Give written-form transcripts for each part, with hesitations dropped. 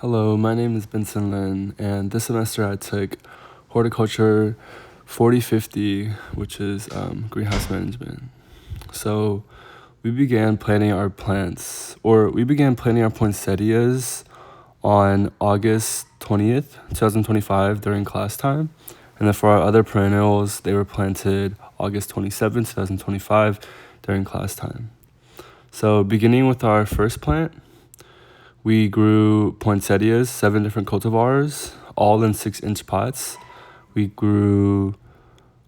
Hello, my name is Benson Lin, and this semester I took horticulture 4050, which is greenhouse management. So we began planting our plants, or we began planting our poinsettias on August 20th, 2025 during class time. And then for our other perennials, they were planted August 27th, 2025 during class time. So beginning with our first plant, we grew poinsettias, 7 different cultivars, all in 6-inch pots. We grew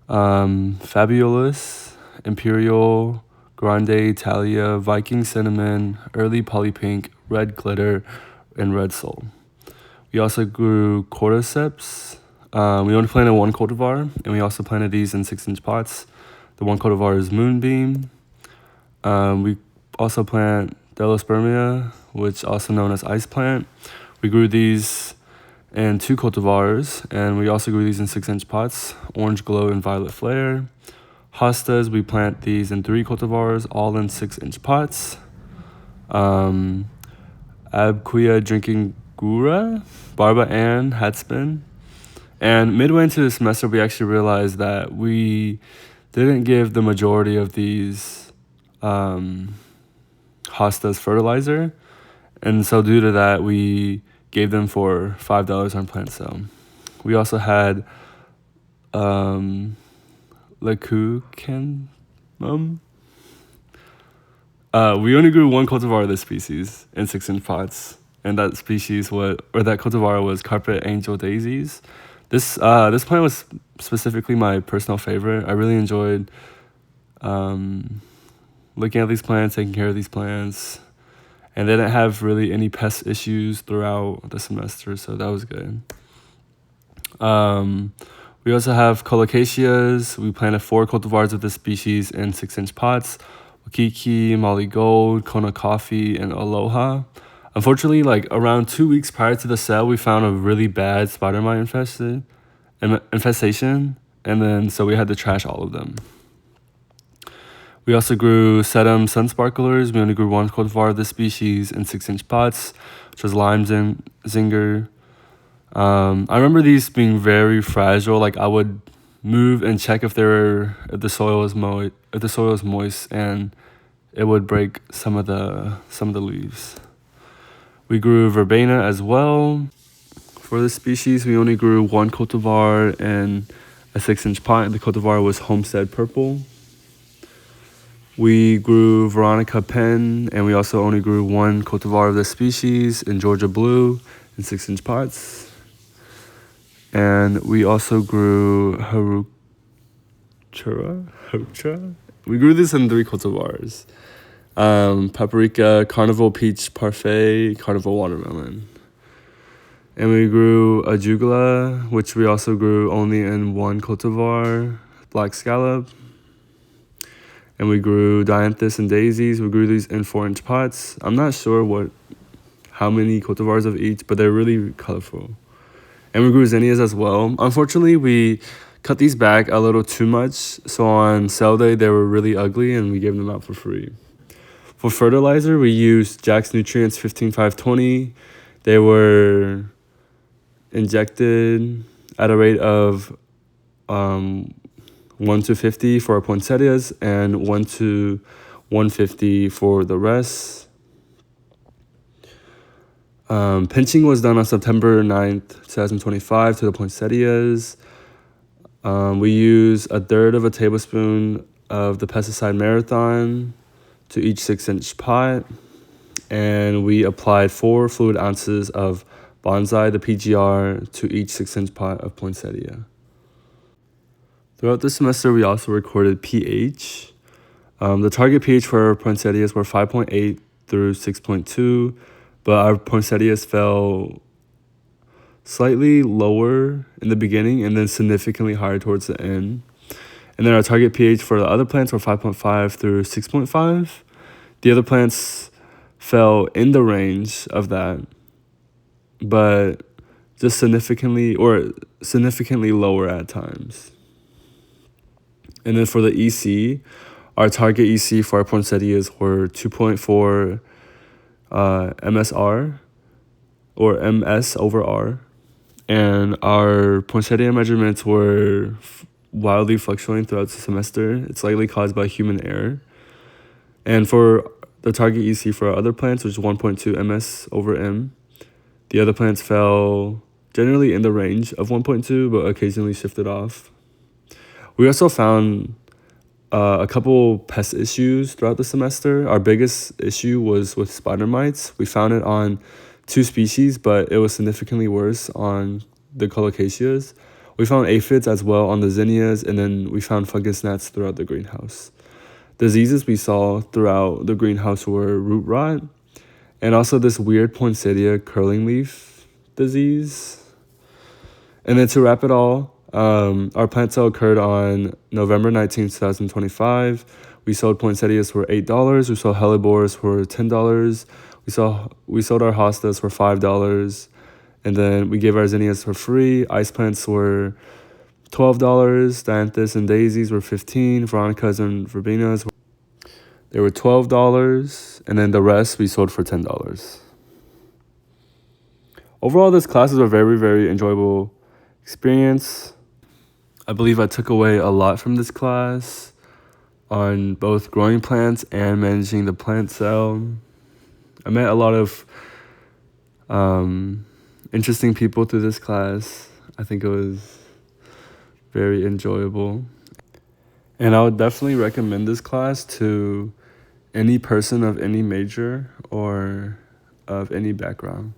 Fabulous, Imperial, Grande Italia, Viking Cinnamon, Early Polypink, Red Glitter, and Red Soul. We also grew cordyceps. We only planted one cultivar, and we also planted these in 6-inch pots. The one cultivar is Moonbeam. We also plant Delospermia, which also known as ice plant. We grew these in 2 cultivars, and we also grew these in 6-inch pots, Orange Glow and Violet Flare. Hostas, we plant these in 3 cultivars, all in 6-inch pots. Abquia Drinking Gura, Barba Ann, Hatspin. And midway into the semester, we actually realized that we didn't give the majority of these hostas fertilizer. And so due to that, we gave them for $5 on plant sale. We also had Lacucanum. We only grew one cultivar of this species in 6-inch pots, and that cultivar was Carpet Angel Daisies. This plant was specifically my personal favorite. I really enjoyed looking at these plants, taking care of these plants, and they didn't have really any pest issues throughout the semester, so that was good. We also have colocaceas. We planted 4 cultivars of this species in 6-inch pots: Wakiki, Molly Gold, Kona Coffee, and Aloha. Unfortunately, around 2 weeks prior to the sale, we found a really bad spider mite infestation, and then so we had to trash all of them. We also grew Sedum Sun Sparklers. We only grew 1 cultivar of this species in 6-inch pots, which was Lime Zinger. I remember these being very fragile. I would move and check if the soil was moist, and it would break some of the leaves. We grew Verbena as well. For this species, we only grew 1 cultivar in a 6-inch pot, and the cultivar was Homestead Purple. We grew Veronica Pen, and we also only grew 1 cultivar of this species in Georgia Blue in 6-inch pots. And we also grew Harucha. We grew this in 3 cultivars. Paprika, Carnival Peach Parfait, Carnival Watermelon. And we grew Ajugula, which we also grew only in 1 cultivar, Black Scallop. And we grew Dianthus and Daisies. We grew these in 4-inch pots. I'm not sure how many cultivars of each, but they're really colorful. And we grew zinnias as well. Unfortunately, we cut these back a little too much, so on sale day they were really ugly, and we gave them out for free. For fertilizer, we used Jack's Nutrients 15520. They were injected at a rate of 1 to 50 for our poinsettias and 1 to 150 for the rest. Pinching was done on September 9th, 2025 to the poinsettias. We use 1/3 of a tablespoon of the pesticide Marathon to each 6-inch pot. And we applied 4 fluid ounces of Bonsai, the PGR, to each 6-inch pot of poinsettia. Throughout the semester, we also recorded pH. The target pH for our poinsettias were 5.8 through 6.2, but our poinsettias fell slightly lower in the beginning and then significantly higher towards the end. And then our target pH for the other plants were 5.5 through 6.5. The other plants fell in the range of that, but just significantly lower at times. And then for the EC, our target EC for our poinsettias were 2.4 MSR, or MS over R. And our poinsettia measurements were wildly fluctuating throughout the semester. It's likely caused by human error. And for the target EC for our other plants, which is 1.2 MS over M, the other plants fell generally in the range of 1.2, but occasionally shifted off. We also found a couple pest issues throughout the semester. Our biggest issue was with spider mites. We found it on 2 species, but it was significantly worse on the colocaceas. We found aphids as well on the zinnias, and then we found fungus gnats throughout the greenhouse. Diseases we saw throughout the greenhouse were root rot, and also this weird poinsettia curling leaf disease. And then to wrap it all, our plant sale occurred on November 19th, 2025. We sold poinsettias for $8. We sold hellebores for $10. We sold our hostas for $5. And then we gave our zinnias for free. Ice plants were $12. Dianthus and daisies were $15. Veronicas and verbenas, they were $12. And then the rest we sold for $10. Overall, this class was a very, very enjoyable experience. I believe I took away a lot from this class on both growing plants and managing the plant cell. I met a lot of interesting people through this class. I think it was very enjoyable. And I would definitely recommend this class to any person of any major or of any background.